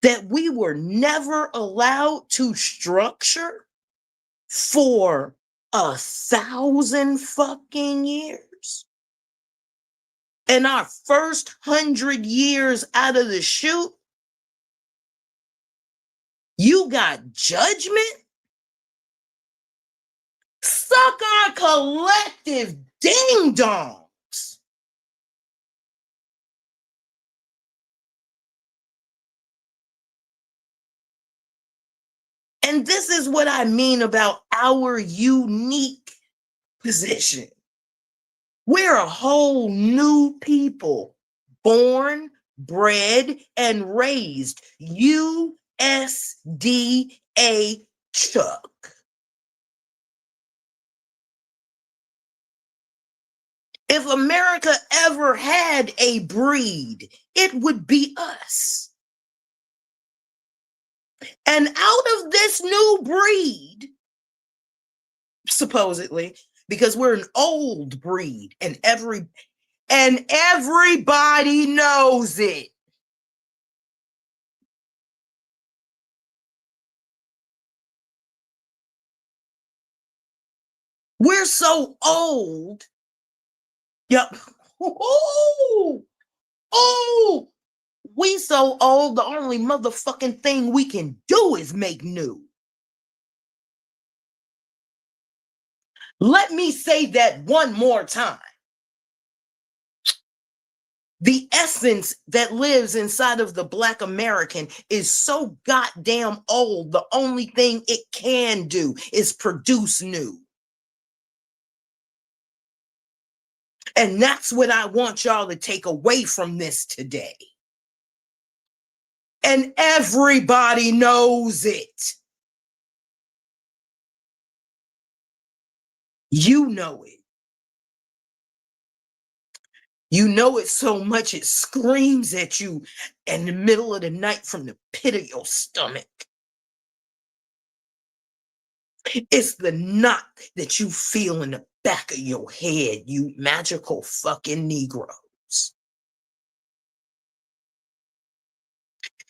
that we were never allowed to structure for 1,000 fucking years? In our first 100 years out of the chute, you got judgment? Suck our collective ding-dongs. And this is what I mean about our unique position. We're a whole new people, born, bred, and raised USDA Chuck. If America ever had a breed, it would be us. And out of this new breed, supposedly, because we're an old breed and everybody knows it. We're so old. Yep. Oh, we so old, the only motherfucking thing we can do is make new. Let me say that one more time. The essence that lives inside of the Black American is so goddamn old. The only thing it can do is produce new. And that's what I want y'all to take away from this today. And everybody knows it. You know it. You know it so much it screams at you in the middle of the night from the pit of your stomach. It's the knot that you feel in the back of your head, you magical fucking Negroes.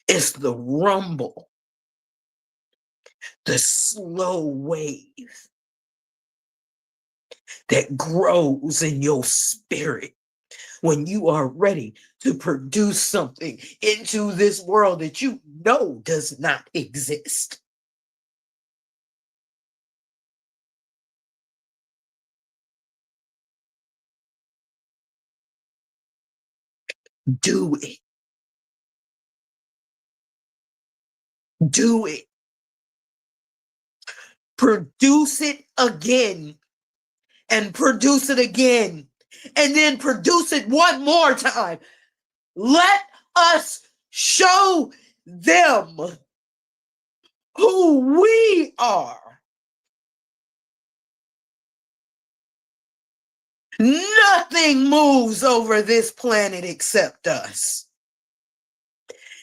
It's the rumble, the slow wave that grows in your spirit when you are ready to produce something into this world that you know does not exist. Do it. Do it. Produce it again and produce it again and then produce it one more time. Let us show them who we are. Nothing moves over this planet except us.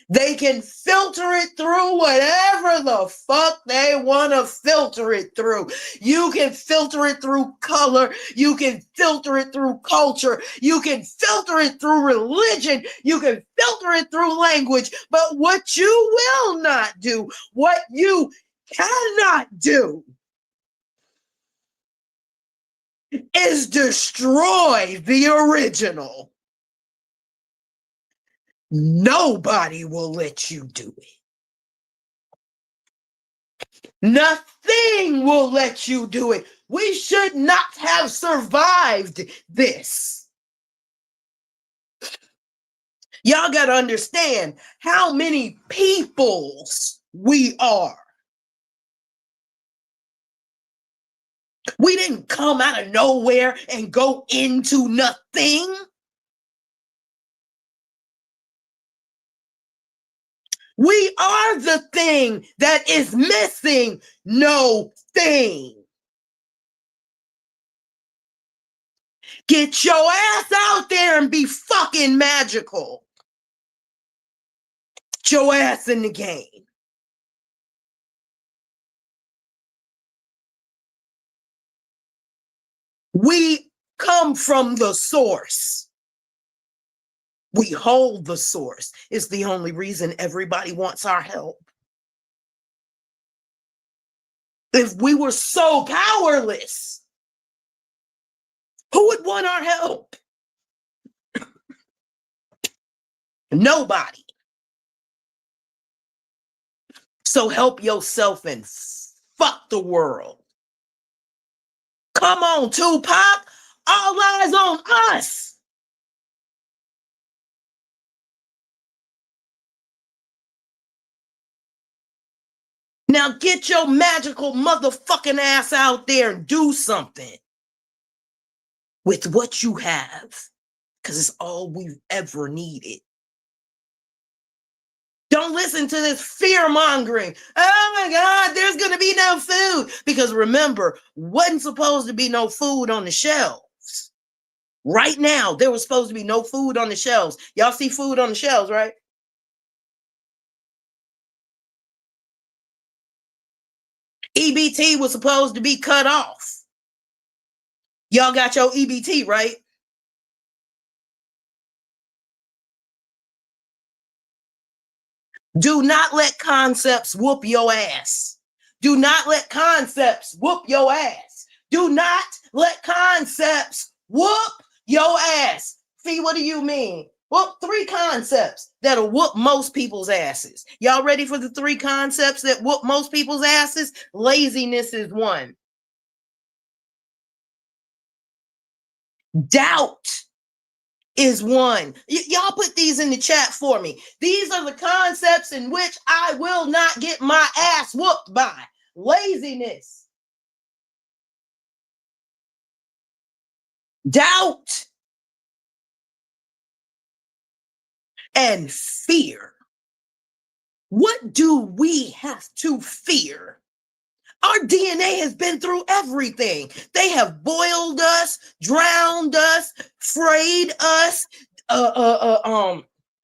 They can filter it through whatever the fuck they want to filter it through. You can filter it through color. You can filter it through culture. You can filter it through religion. You can filter it through language. But what you will not do, what you cannot do, is destroy the original. Nobody will let you do it. Nothing will let you do it. We should not have survived this. Y'all got to understand how many peoples we are. We didn't come out of nowhere and go into nothing. We are the thing that is missing no thing. Get your ass out there and be fucking magical. Get your ass in the game. We come from the source. We hold the source. It's the only reason everybody wants our help. If we were so powerless, who would want our help? Nobody. So help yourself and fuck the world. Come on, Tupac. All eyes on us. Now get your magical motherfucking ass out there and do something with what you have, because it's all we've ever needed. Don't listen to this fear mongering. Oh my God, there's going to be no food. Because remember, wasn't supposed to be no food on the shelves. Right now, there was supposed to be no food on the shelves. Y'all see food on the shelves, right? EBT was supposed to be cut off. Y'all got your EBT, right? Do not let concepts whoop your ass. Do not let concepts whoop your ass. Do not let concepts whoop your ass. Fee, what do you mean? Well, 3 concepts that'll whoop most people's asses. Y'all ready for the 3 concepts that whoop most people's asses? Laziness is one. Doubt is one. Y'all put these in the chat for me. These are the concepts in which I will not get my ass whooped by. Laziness, doubt, and fear. What do we have to fear? Our DNA has been through everything. They have boiled us, drowned us, frayed us,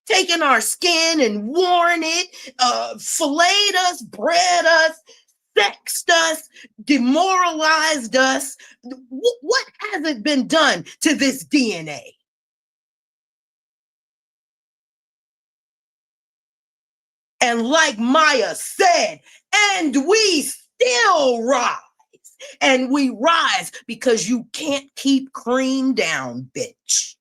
taken our skin and worn it, filleted us, bred us, sexed us, demoralized us. What hasn't been done to this DNA? And like Maya said, and we still rise. And we rise because you can't keep cream down, bitch.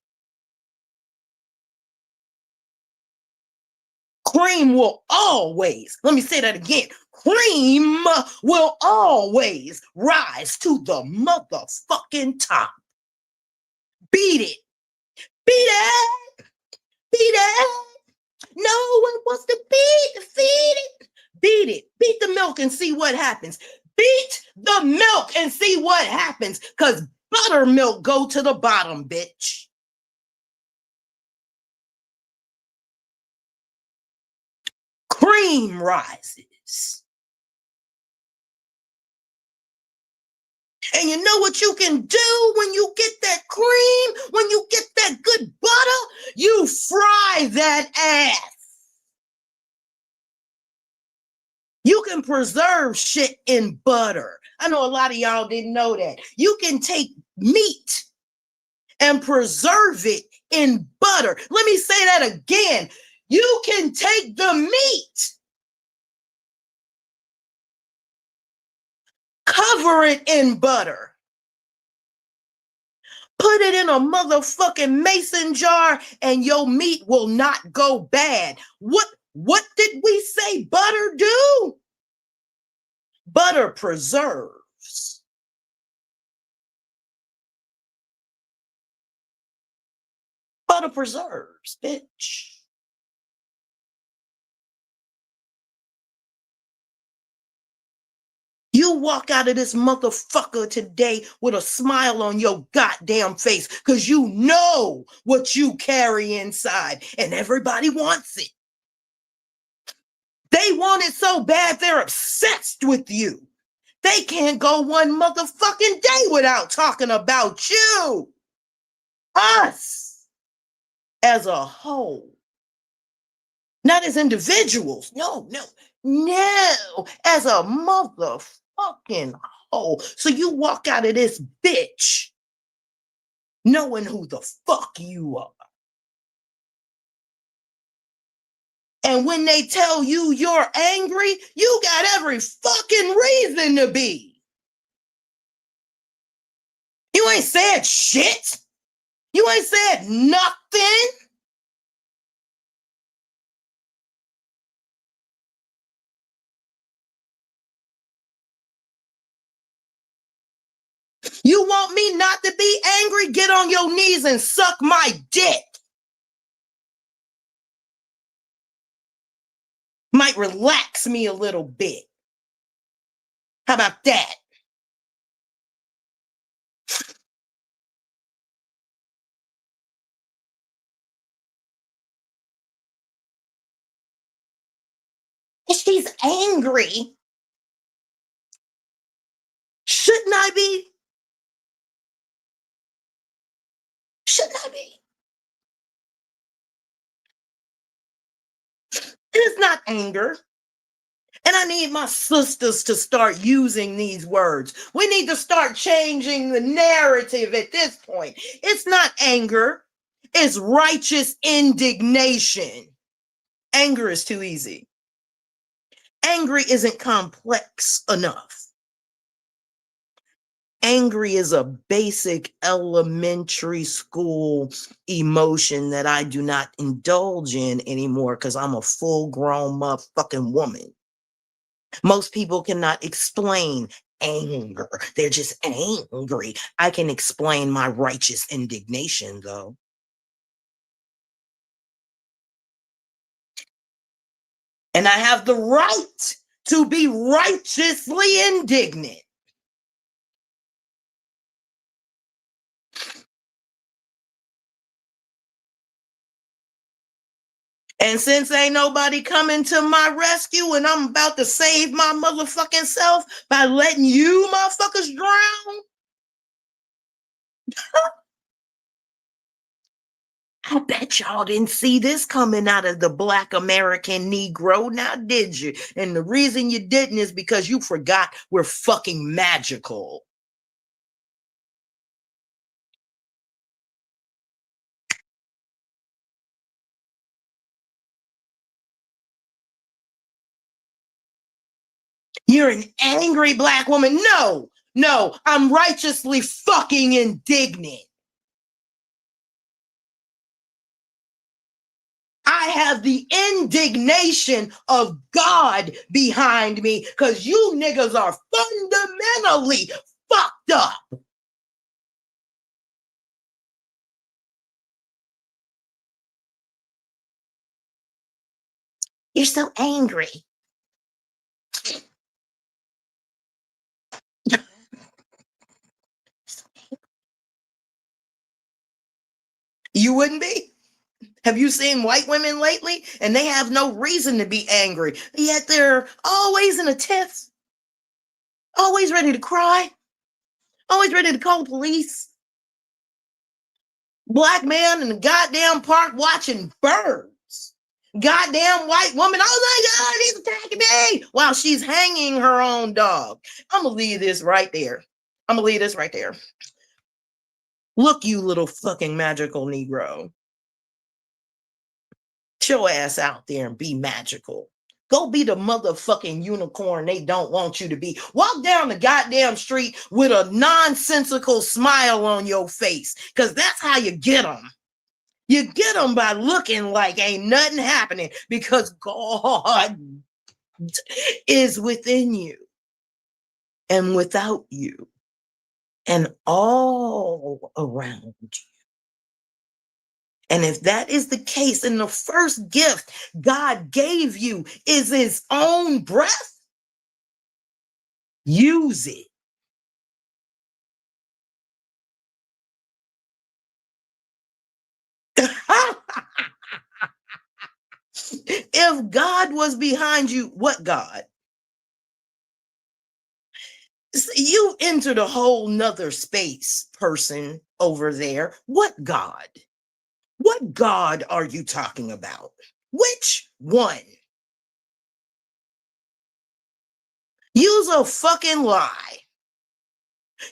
Cream will always, let me say that again, cream will always rise to the motherfucking top. Beat it. Beat it. Beat it. No one wants to feed it. Beat it. Beat the milk and see what happens. Beat the milk and see what happens. Because buttermilk go to the bottom, bitch. Cream rises. And you know what you can do when you get that cream, when you get that good butter? You fry that ass. You can preserve shit in butter. I know a lot of y'all didn't know that. You can take meat and preserve it in butter. Let me say that again. You can take the meat, cover it in butter, put it in a motherfucking mason jar, and your meat will not go bad. What did we say butter do? Butter preserves. Butter preserves, bitch. You walk out of this motherfucker today with a smile on your goddamn face because you know what you carry inside and everybody wants it. They want it so bad they're obsessed with you. They can't go one motherfucking day without talking about you. us as a whole. Not as individuals. No, as a motherfucking whole. So you walk out of this bitch knowing who the fuck you are. And when they tell you you're angry, you got every fucking reason to be. You ain't said shit. You ain't said nothing. You want me not to be angry? Get on your knees and suck my dick. Might relax me a little bit. How about that? She's angry. Shouldn't I be? Shouldn't I be? It's not anger. And I need my sisters to start using these words. We need to start changing the narrative at this point. It's not anger. It's righteous indignation. Anger is too easy. Angry isn't complex enough. Angry is a basic elementary school emotion that I do not indulge in anymore because I'm a full-grown motherfucking woman. Most people cannot explain anger. They're just angry. I can explain my righteous indignation, though. And I have the right to be righteously indignant. And since ain't nobody coming to my rescue and I'm about to save my motherfucking self by letting you motherfuckers drown, I bet y'all didn't see this coming out of the Black American Negro, now did you? And the reason you didn't is because you forgot we're fucking magical. You're an angry Black woman. No, I'm righteously fucking indignant. I have the indignation of God behind me because you niggas are fundamentally fucked up. You're so angry. You wouldn't be? Have you seen white women lately? And they have no reason to be angry, yet they're always in a tiff, always ready to cry, always ready to call the police. Black man in the goddamn park watching birds. Goddamn white woman, oh my God, he's attacking me while she's hanging her own dog. I'm gonna leave this right there. Look, you little fucking magical Negro. Get your ass out there and be magical. Go be the motherfucking unicorn they don't want you to be. Walk down the goddamn street with a nonsensical smile on your face, because that's how you get them. You get them by looking like ain't nothing happening, because God is within you and without you and all around you. And if that is the case, and the first gift God gave you is his own breath, use it. If God was behind you, what God? You entered a whole nother space, person over there. What God? What God are you talking about? Which one? Use a fucking lie.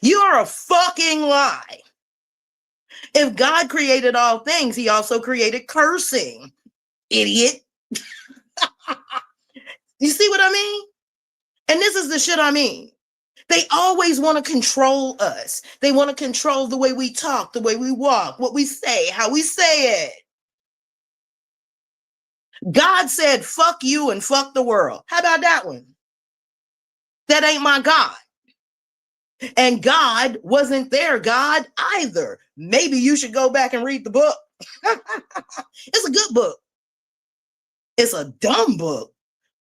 You're a fucking lie. If God created all things, he also created cursing. Idiot. You see what I mean? And this is the shit I mean. They always want to control us. They want to control the way we talk, the way we walk, what we say, how we say it. God said, fuck you and fuck the world. How about that one? That ain't my God. And God wasn't their God either. Maybe you should go back and read the book. It's a good book. It's a dumb book,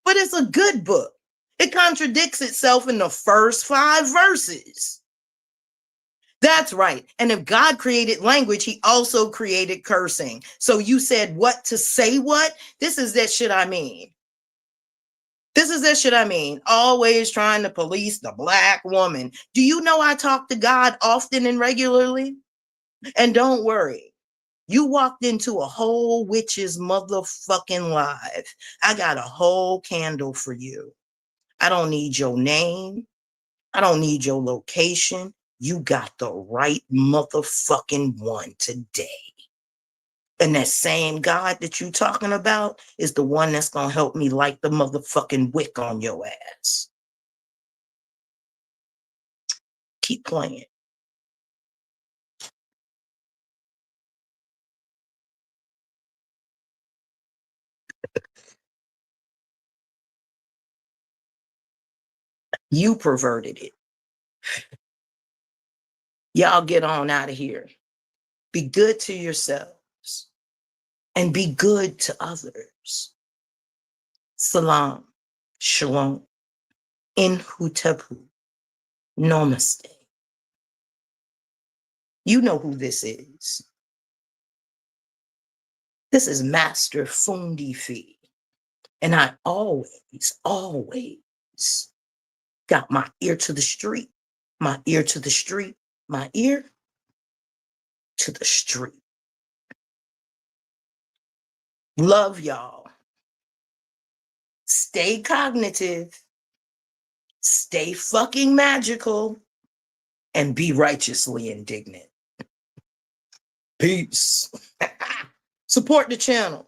but it's a good book. It contradicts itself in the first 5 verses. That's right. And if God created language, he also created cursing. So you said what to say what? This is that shit I mean. This is that shit I mean. Always trying to police the Black woman. Do you know I talk to God often and regularly? And don't worry. You walked into a whole witch's motherfucking life. I got a whole candle for you. I don't need your name. I don't need your location. You got the right motherfucking one today. And that same God that you talking about is the one that's going to help me light the motherfucking wick on your ass. Keep playing. You perverted it. Y'all get on out of here. Be good to yourselves and be good to others. Salam, shalom, inhutapu, namaste. You know who this is. This is Masterfundife. And I always got my ear to the street, my ear to the street, my ear to the street. Love y'all. Stay cognitive, stay fucking magical, and be righteously indignant. Peace. Support the channel.